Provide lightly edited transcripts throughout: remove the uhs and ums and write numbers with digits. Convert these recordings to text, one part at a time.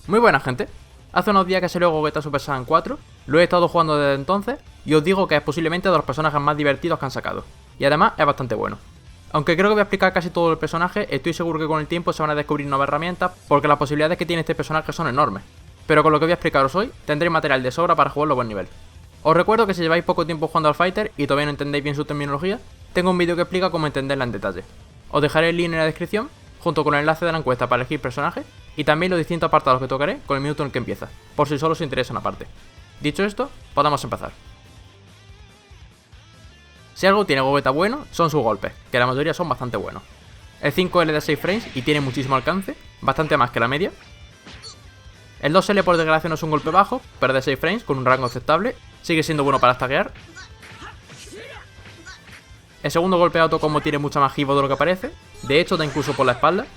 Muy buena gente, hace unos días que salió Gogeta Super Saiyan 4, lo he estado jugando desde entonces y os digo que es posiblemente de los personajes más divertidos que han sacado, y además es bastante bueno. Aunque creo que voy a explicar casi todo el personaje, estoy seguro que con el tiempo se van a descubrir nuevas herramientas porque las posibilidades que tiene este personaje son enormes. Pero con lo que voy a explicaros hoy, tendréis material de sobra para jugarlo a buen nivel. Os recuerdo que si lleváis poco tiempo jugando al Fighter y todavía no entendéis bien su terminología, tengo un vídeo que explica cómo entenderla en detalle. Os dejaré el link en la descripción, junto con el enlace de la encuesta para elegir personaje, y también los distintos apartados que tocaré con el minuto en el que empieza, por si solo os interesa una parte. Dicho esto, podamos empezar. Si algo tiene Gogeta bueno, son sus golpes, que la mayoría son bastante buenos. El 5L de 6 frames y tiene muchísimo alcance, bastante más que la media. El 2L por desgracia no es un golpe bajo, pero de 6 frames con un rango aceptable, sigue siendo bueno para staggear. El segundo golpe auto combo tiene mucha más giro de lo que parece, de hecho da incluso por la espalda.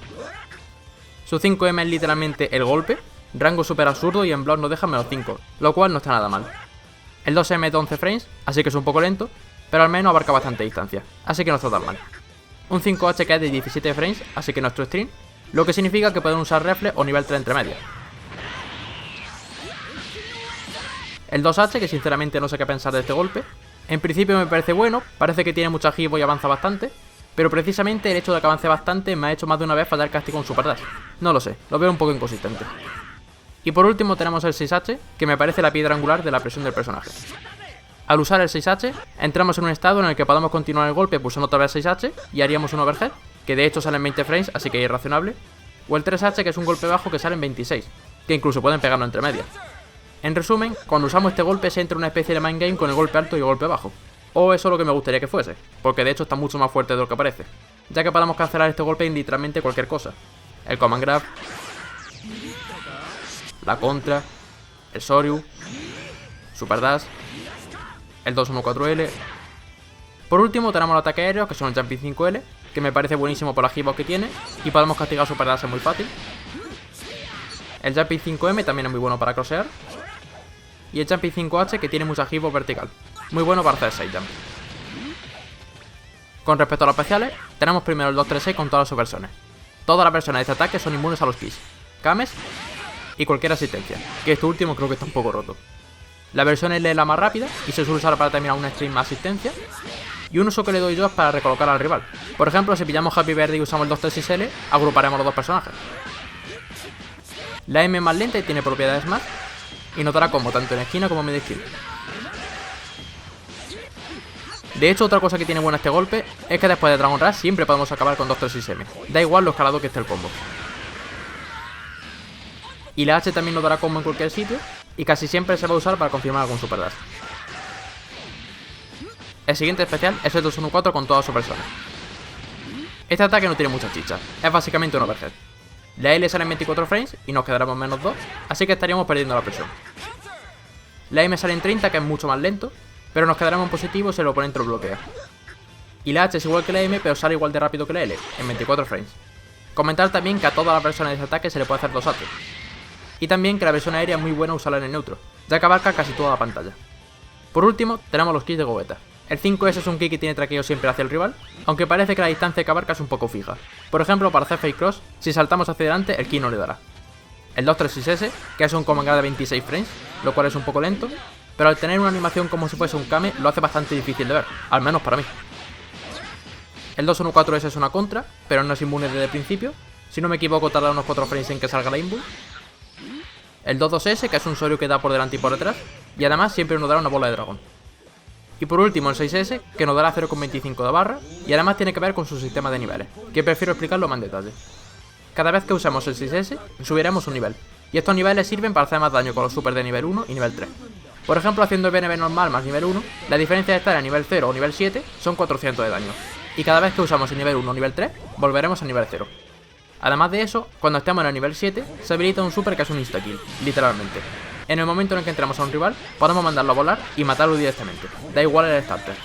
Su 5M es literalmente el golpe, rango super absurdo y en block nos deja menos 5, lo cual no está nada mal. El 2M es de 11 frames, así que es un poco lento, pero al menos abarca bastante distancia, así que no está tan mal. Un 5H que es de 17 frames, así que nuestro stream, lo que significa que pueden usar reflex o nivel 3 entre medias. El 2H, que sinceramente no sé qué pensar de este golpe, en principio me parece bueno, parece que tiene mucha giro y avanza bastante, pero precisamente el hecho de que avance bastante me ha hecho más de una vez fallar casi con Super Dash. No lo sé, lo veo un poco inconsistente. Y por último tenemos el 6H, que me parece la piedra angular de la presión del personaje. Al usar el 6H, entramos en un estado en el que podemos continuar el golpe pulsando otra vez 6H y haríamos un overhead, que de hecho sale en 20 frames, así que es irracionable, o el 3H, que es un golpe bajo que sale en 26, que incluso pueden pegarlo entre medias. En resumen, cuando usamos este golpe se entra una especie de mind game con el golpe alto y el golpe bajo. O eso es lo que me gustaría que fuese, porque de hecho está mucho más fuerte de lo que parece, ya que podemos cancelar este golpe en literalmente cualquier cosa. El command grab, la contra, el Soryu, Super Dash, el 214L. Por último tenemos los ataques aéreos, que son el Jumping 5L, que me parece buenísimo por las hitbox que tiene, y podemos castigar Super Dash muy fácil. El Jumping 5M también es muy bueno para crossear. Y el Jumping 5H, que tiene mucha hitbox vertical, muy bueno para hacer side jump. Con respecto a los especiales, tenemos primero el 236 con todas las subversiones. Todas las versiones de este ataque son inmunes a los keys, Kames y cualquier asistencia, que este último creo que está un poco roto. La versión L es la más rápida y se suele usar para terminar una stream más asistencia. Y un uso que le doy yo es para recolocar al rival. Por ejemplo, si pillamos Happy Verde y usamos el 236L, agruparemos los dos personajes. La M es más lenta y tiene propiedades más, y notará combo tanto en esquina como en medio esquina. De hecho, otra cosa que tiene buena este golpe es que después de Dragon Rush siempre podemos acabar con 236M, da igual lo escalado que esté el combo. Y la H también nos dará combo en cualquier sitio, y casi siempre se va a usar para confirmar algún Super Dash. El siguiente especial es el 214 con todas sus versiones. Este ataque no tiene mucha chicha, es básicamente un overhead. La L sale en 24 frames y nos quedaremos menos 2, así que estaríamos perdiendo la presión. La M sale en 30, que es mucho más lento, pero nos quedaremos en positivo si el oponente lo bloquea. Y la H es igual que la M, pero sale igual de rápido que la L, en 24 frames. Comentar también que a todas las versiones de este ataque se le puede hacer 2H. Y también que la versión aérea es muy buena usarla en el neutro, ya que abarca casi toda la pantalla. Por último, tenemos los kicks de Gogeta. El 5S es un kick que tiene traqueo siempre hacia el rival, aunque parece que la distancia que abarca es un poco fija. Por ejemplo, para hacer fake cross, si saltamos hacia adelante, el kick no le dará. El 236S, que es un command grab de 26 frames, lo cual es un poco lento, pero al tener una animación como si fuese un Kame, lo hace bastante difícil de ver, al menos para mí. El 214S es una contra, pero no es inmune desde el principio, si no me equivoco tarda unos 4 frames en que salga la inbull. El 22S, que es un Soryu que da por delante y por detrás, y además siempre nos dará una bola de dragón. Y por último el 6S, que nos dará 0,25 de barra, y además tiene que ver con su sistema de niveles, que prefiero explicarlo más en detalle. Cada vez que usamos el 6S, subiremos un nivel, y estos niveles sirven para hacer más daño con los super de nivel 1 y nivel 3. Por ejemplo, haciendo el BNB normal más nivel 1, la diferencia de estar a nivel 0 o nivel 7 son 400 de daño, y cada vez que usamos el nivel 1 o nivel 3, volveremos a nivel 0. Además de eso, cuando estemos en el nivel 7, se habilita un super que es un insta-kill, literalmente. En el momento en el que entremos a un rival, podemos mandarlo a volar y matarlo directamente, da igual el starter.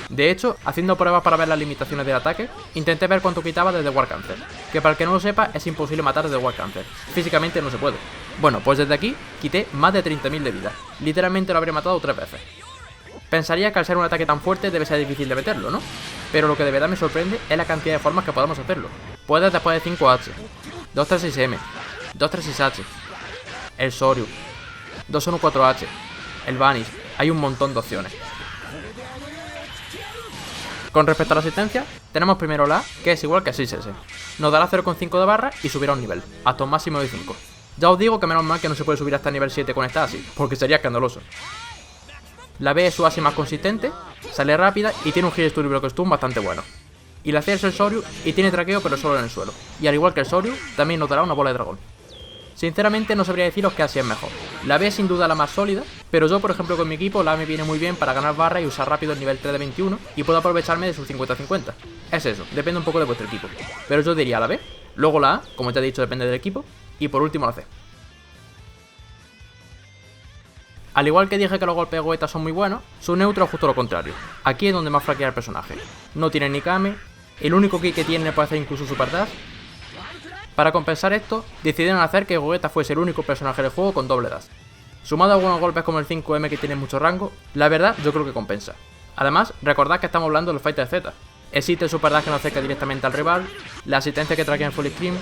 De hecho, haciendo pruebas para ver las limitaciones del ataque, intenté ver cuánto quitaba desde War Cancer, que para el que no lo sepa es imposible matar desde War Cancer, físicamente no se puede. Bueno, pues desde aquí quité más de 30.000 de vida, literalmente lo habré matado 3 veces. Pensaría que al ser un ataque tan fuerte debe ser difícil de meterlo, ¿no? Pero lo que de verdad me sorprende es la cantidad de formas que podemos hacerlo. Puedes después de 5H, 236M, 236H, el Soryu, 214H, el Vanish. Hay un montón de opciones. Con respecto a la asistencia, tenemos primero la A, que es igual que 6S. Nos dará 0,5 de barra y subirá un nivel, hasta un máximo de 5. Ya os digo que menos mal que no se puede subir hasta nivel 7 con esta ASI, porque sería escandaloso. La B es su ASI más consistente, sale rápida y tiene un Hit Stun y Block Stun bastante bueno. Y la C es el Soryu y tiene traqueo pero solo en el suelo. Y al igual que el Soryu, también nos dará una bola de dragón. Sinceramente no sabría deciros que así es mejor. La B es sin duda la más sólida, pero yo por ejemplo con mi equipo la A me viene muy bien para ganar barra y usar rápido el nivel 3 de 21 y puedo aprovecharme de sus 50-50. Es eso, depende un poco de vuestro equipo. Pero yo diría la B, luego la A, como ya he dicho depende del equipo, y por último la C. Al igual que dije que los golpes de Gogeta son muy buenos, su neutro es justo lo contrario. Aquí es donde más flaquea el personaje. No tiene ni Kame, el único ki que tiene puede hacer incluso Super Dash. Para compensar esto, decidieron hacer que Gogeta fuese el único personaje del juego con doble dash. Sumado a algunos golpes como el 5M que tiene mucho rango, la verdad yo creo que compensa. Además, recordad que estamos hablando del Fighter Z. Existe el Super Dash que nos acerca directamente al rival, la asistencia que traquea en Full Screen.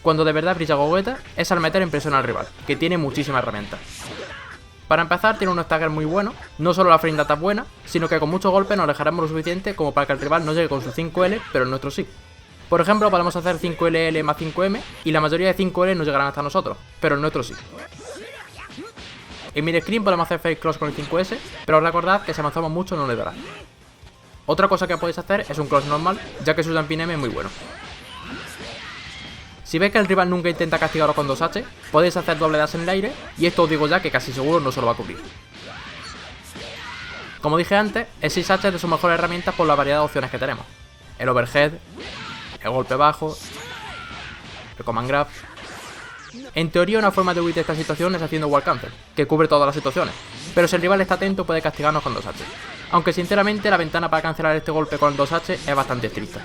Cuando de verdad brilla Gogeta es al meter en presión al rival, que tiene muchísimas herramientas. Para empezar tiene un stagger muy bueno, no solo la frame data es buena, sino que con muchos golpes nos alejaremos lo suficiente como para que el rival no llegue con su 5L, pero el nuestro sí. Por ejemplo, podemos hacer 5LL más 5M y la mayoría de 5L no llegarán hasta nosotros, pero el nuestro sí. En mid-screen podemos hacer fake cross con el 5S, pero recordad que si avanzamos mucho no le dará. Otra cosa que podéis hacer es un cross normal, ya que su jumping M es muy bueno. Si veis que el rival nunca intenta castigaros con 2H, podéis hacer doble dash en el aire, y esto os digo ya que casi seguro no se lo va a cubrir. Como dije antes, el 6H es de sus mejores herramientas por la variedad de opciones que tenemos. El overhead, el golpe bajo, el command grab. En teoría una forma de huir de esta situación es haciendo wall cancel, que cubre todas las situaciones, pero si el rival está atento puede castigarnos con 2H. Aunque sinceramente la ventana para cancelar este golpe con 2H es bastante estricta.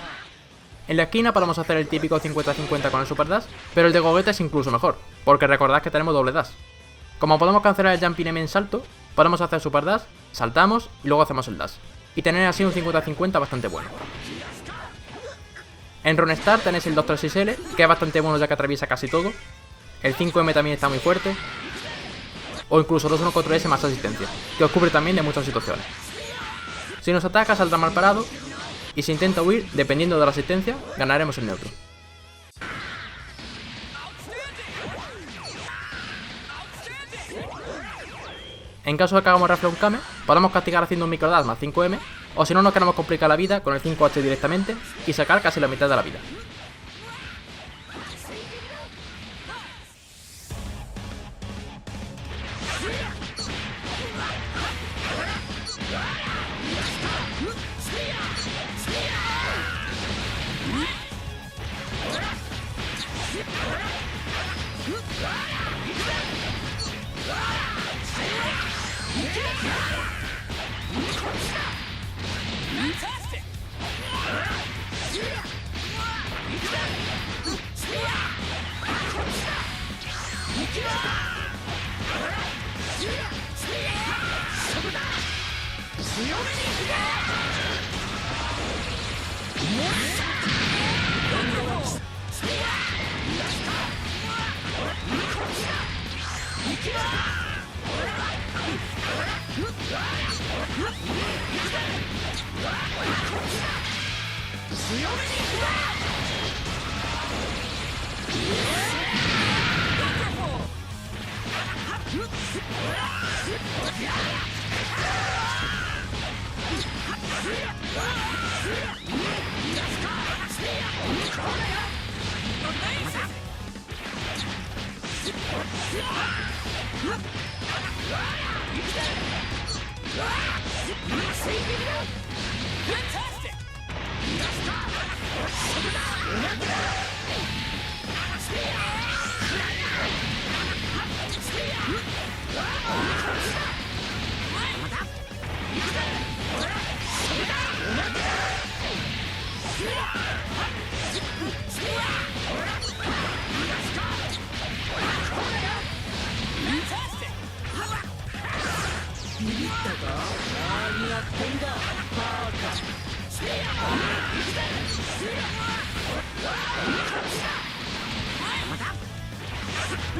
En la esquina podemos hacer el típico 50-50 con el Super Dash, pero el de Gogeta es incluso mejor, porque recordad que tenemos doble dash. Como podemos cancelar el Jumping M en salto, podemos hacer Super Dash, saltamos y luego hacemos el dash, y tener así un 50-50 bastante bueno. En Runestar tenéis el 236L, que es bastante bueno ya que atraviesa casi todo. El 5M también está muy fuerte. O incluso el 214S más asistencia, que os cubre también de muchas situaciones. Si nos ataca saldrá mal parado, y si intenta huir, dependiendo de la asistencia, ganaremos el neutro. En caso de que hagamos Reflex Kame, podemos castigar haciendo un microdash más 5M, o si no nos queremos complicar la vida con el 5H directamente y sacar casi la mitad de la vida. 美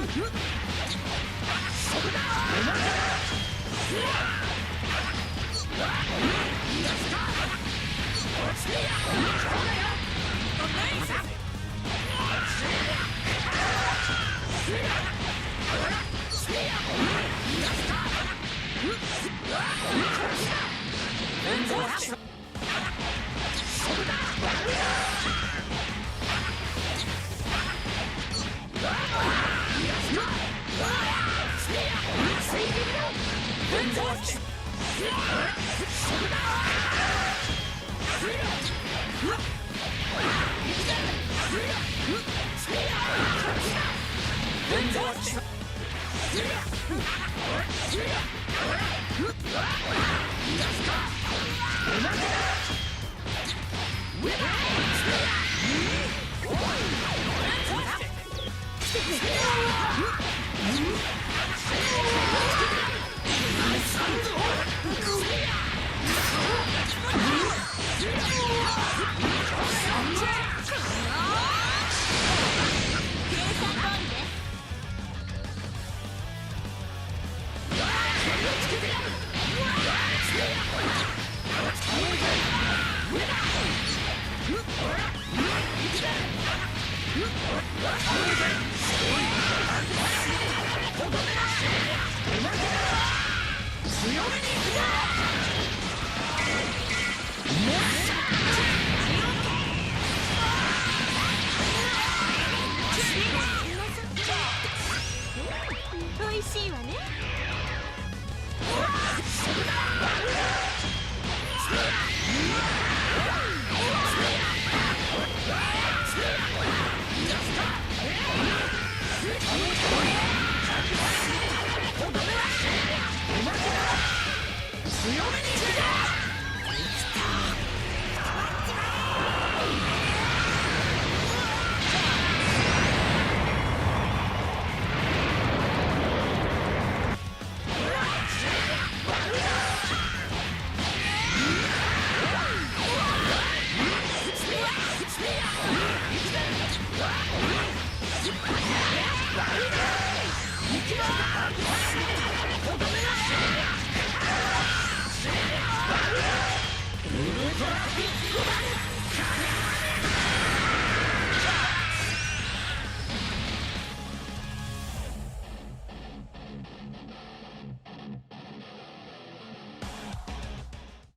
味しいわね。うわっ